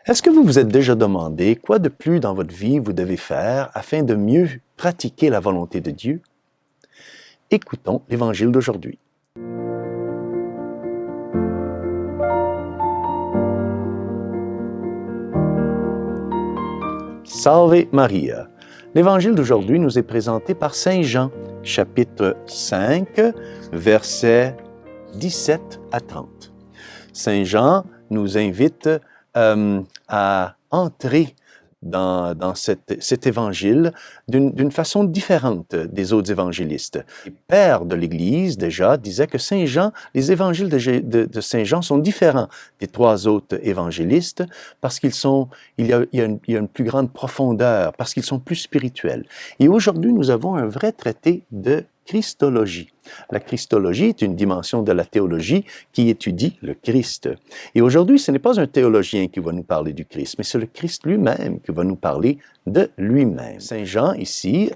Est-ce que vous vous êtes déjà demandé quoi de plus dans votre vie vous devez faire afin de mieux pratiquer la volonté de Dieu? Écoutons l'Évangile d'aujourd'hui. Salve Maria! L'Évangile d'aujourd'hui nous est présenté par Saint Jean, chapitre 5, versets 17 à 30. Saint Jean nous invite à entrer dans cet évangile d'une façon différente des autres évangélistes. Les pères de l'Église, déjà, disaient que Saint Jean, les évangiles de Saint Jean sont différents des trois autres évangélistes parce qu'il y a une plus grande profondeur, parce qu'ils sont plus spirituels. Et aujourd'hui, nous avons un vrai traité de Christologie. La Christologie est une dimension de la théologie qui étudie le Christ. Et aujourd'hui, ce n'est pas un théologien qui va nous parler du Christ, mais c'est le Christ lui-même qui va nous parler de lui-même. Saint Jean, ici,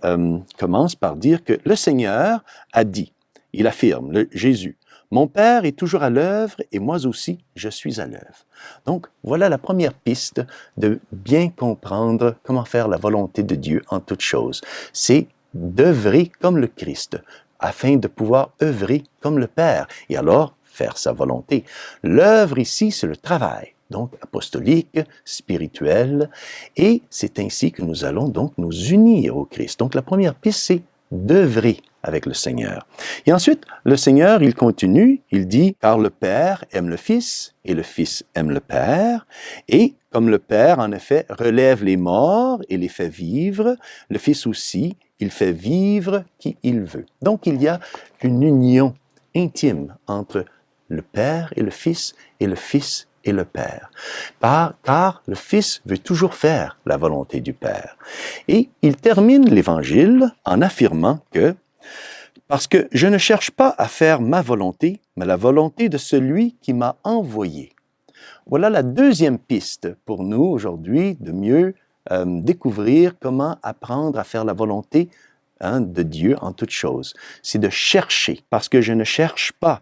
commence par dire que le Seigneur a dit, il affirme, Jésus, « Mon Père est toujours à l'œuvre et moi aussi, je suis à l'œuvre. » Donc, voilà la première piste de bien comprendre comment faire la volonté de Dieu en toutes choses. C'est d'œuvrer comme le Christ, afin de pouvoir œuvrer comme le Père, et alors faire sa volonté. L'œuvre ici, c'est le travail, donc apostolique, spirituel, et c'est ainsi que nous allons donc nous unir au Christ. Donc la première piste, c'est d'œuvrer avec le Seigneur. Et ensuite, le Seigneur, il continue, il dit, « Car le Père aime le Fils, et le Fils aime le Père, et comme le Père, en effet, relève les morts et les fait vivre, le Fils aussi, il fait vivre qui il veut. » Donc, il y a une union intime entre le Père et le Fils et le Fils et le Père. Car le Fils veut toujours faire la volonté du Père. Et il termine l'Évangile en affirmant que « Parce que je ne cherche pas à faire ma volonté, mais la volonté de celui qui m'a envoyé. » Voilà la deuxième piste pour nous aujourd'hui de mieux découvrir comment apprendre à faire la volonté de Dieu en toutes choses. C'est de chercher, parce que je ne cherche pas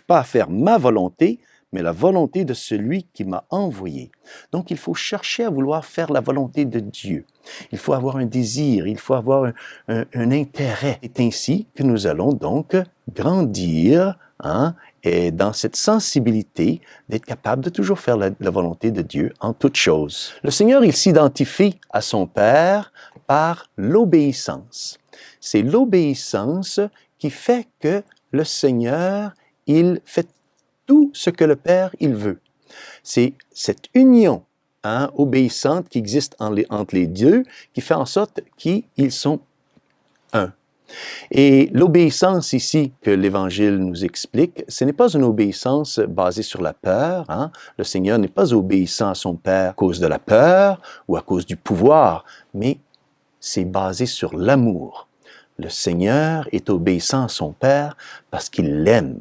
à faire ma volonté, mais la volonté de celui qui m'a envoyé. Donc, il faut chercher à vouloir faire la volonté de Dieu. Il faut avoir un désir, il faut avoir un intérêt. C'est ainsi que nous allons donc grandir et dans cette sensibilité d'être capable de toujours faire la volonté de Dieu en toutes choses. Le Seigneur, il s'identifie à son Père par l'obéissance. C'est l'obéissance qui fait que le Seigneur, il fait tout ce que le Père, il veut. C'est cette union obéissante qui existe entre les deux qui fait en sorte qu'ils sont un. Et l'obéissance ici que l'Évangile nous explique, ce n'est pas une obéissance basée sur la peur. Le Seigneur n'est pas obéissant à son Père à cause de la peur ou à cause du pouvoir, mais c'est basé sur l'amour. Le Seigneur est obéissant à son Père parce qu'il l'aime.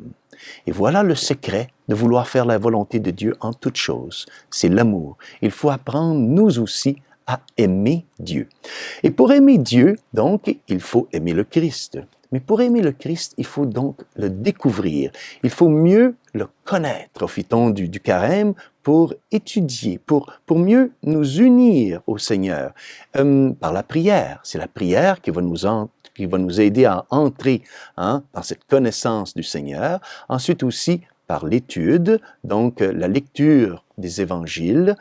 Et voilà le secret de vouloir faire la volonté de Dieu en toutes choses. C'est l'amour. Il faut apprendre, nous aussi, à aimer Dieu. Et pour aimer Dieu, donc, il faut aimer le Christ. Mais pour aimer le Christ, il faut donc le découvrir. Il faut mieux le connaître. Profitons du carême pour étudier, pour mieux nous unir au Seigneur par la prière. C'est la prière qui va nous aider à entrer dans cette connaissance du Seigneur. Ensuite aussi, par l'étude, donc la lecture des évangiles,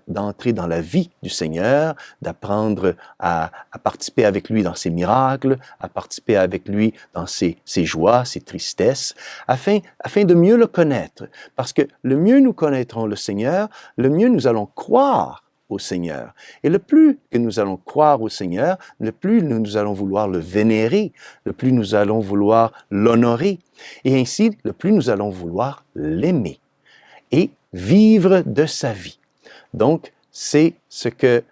d'entrer dans la vie du Seigneur, d'apprendre à participer avec lui dans ses miracles, à participer avec lui dans ses joies, ses tristesses, afin de mieux le connaître. Parce que le mieux nous connaîtrons le Seigneur, le mieux nous allons croire au Seigneur. Et le plus que nous allons croire au Seigneur, le plus nous allons vouloir le vénérer, le plus nous allons vouloir l'honorer, et ainsi, le plus nous allons vouloir l'aimer et vivre de sa vie. Donc, c'est ce que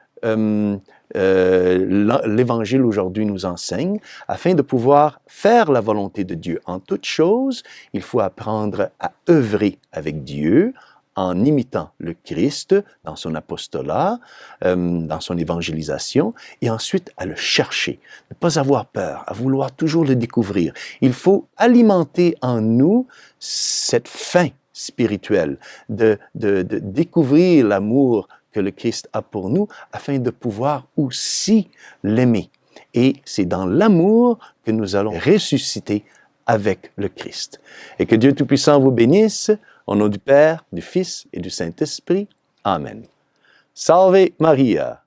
l'Évangile aujourd'hui nous enseigne. Afin de pouvoir faire la volonté de Dieu en toutes choses, il faut apprendre à œuvrer avec Dieu, en imitant le Christ dans son apostolat, dans son évangélisation, et ensuite à le chercher, ne pas avoir peur, à vouloir toujours le découvrir. Il faut alimenter en nous cette faim spirituelle de découvrir l'amour que le Christ a pour nous afin de pouvoir aussi l'aimer. Et c'est dans l'amour que nous allons ressusciter avec le Christ. Et que Dieu Tout-Puissant vous bénisse, au nom du Père, du Fils et du Saint-Esprit. Amen. Salve Maria!